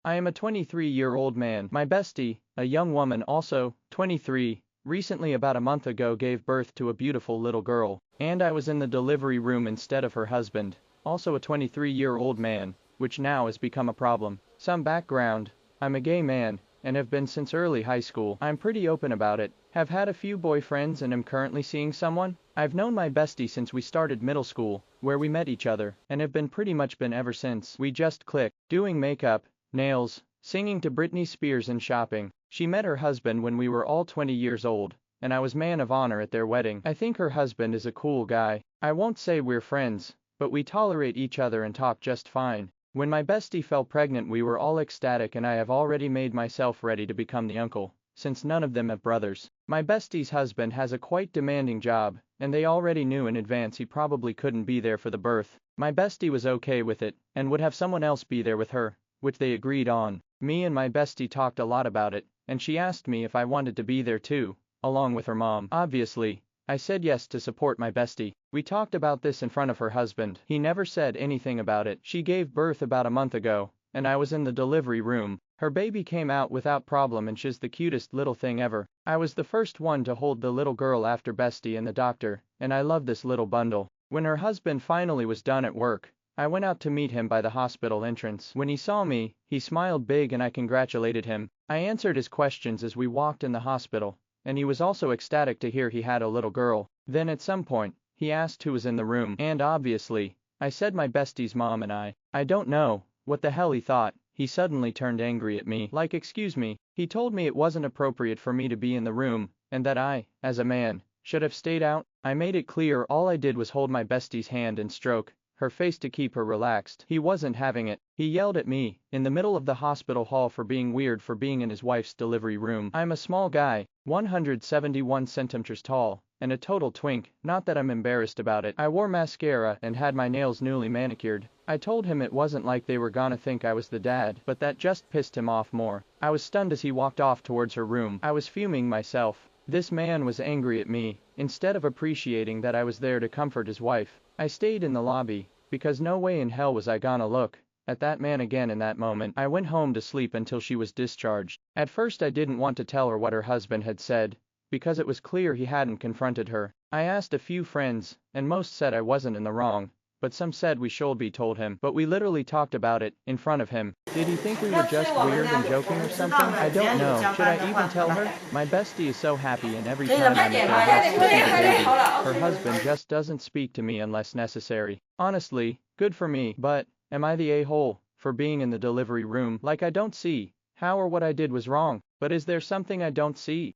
I am a 23-year-old man. My bestie, a young woman also, 23, recently about a month ago gave birth to a beautiful little girl, and I was in the delivery room instead of her husband, also a 23-year-old man, which now has become a problem. Some background: I'm a gay man, and have been since early high school. I'm pretty open about it, have had a few boyfriends and am currently seeing someone. I've known my bestie since we started middle school, where we met each other, and have been pretty much been ever since. We just clicked, doing makeup, nails, singing to Britney Spears and shopping. She met her husband when we were all 20 years old, and I was man of honor at their wedding. I think her husband is a cool guy. I won't say we're friends, but we tolerate each other and talk just fine. When my bestie fell pregnant we were all ecstatic, and I have already made myself ready to become the uncle, since none of them have brothers. My bestie's husband has a quite demanding job, and they already knew in advance he probably couldn't be there for the birth. My bestie was okay with it, and would have someone else be there with her, which they agreed on. Me and my bestie talked a lot about it, and she asked me if I wanted to be there too, along with her mom. Obviously, I said yes to support my bestie. We talked about this in front of her husband. He never said anything about it. She gave birth about a month ago, and I was in the delivery room. Her baby came out without problem and she's the cutest little thing ever. I was the first one to hold the little girl after bestie and the doctor, and I love this little bundle. When her husband finally was done at work, I went out to meet him by the hospital entrance. When he saw me, he smiled big and I congratulated him. I answered his questions as we walked in the hospital, and he was also ecstatic to hear he had a little girl. Then at some point, he asked who was in the room, and obviously, I said my bestie's mom and I don't know what the hell he thought. He suddenly turned angry at me, like excuse me. He told me it wasn't appropriate for me to be in the room, and that I, as a man, should have stayed out. I made it clear all I did was hold my bestie's hand and stroke her face to keep her relaxed. He wasn't having it. He yelled at me, in the middle of the hospital hall, for being weird for being in his wife's delivery room. I'm a small guy, 171 centimeters tall, and a total twink. Not that I'm embarrassed about it. I wore mascara and had my nails newly manicured. I told him it wasn't like they were gonna think I was the dad, but that just pissed him off more. I was stunned as he walked off towards her room. I was fuming myself. This man was angry at me, instead of appreciating that I was there to comfort his wife. I stayed in the lobby, because no way in hell was I gonna look at that man again in that moment. I went home to sleep until she was discharged. At first I didn't want to tell her what her husband had said, because it was clear he hadn't confronted her. I asked a few friends, and most said I wasn't in the wrong, but some said we should be told him. But we literally talked about it, in front of him. Did he think we were just weird and joking or something? I don't know. Should I even tell her? My bestie is so happy, and every time I'm at their house to see the baby, her husband just doesn't speak to me unless necessary. Honestly, good for me, but am I the a-hole for being in the delivery room? Like I don't see how or what I did was wrong, but is there something I don't see?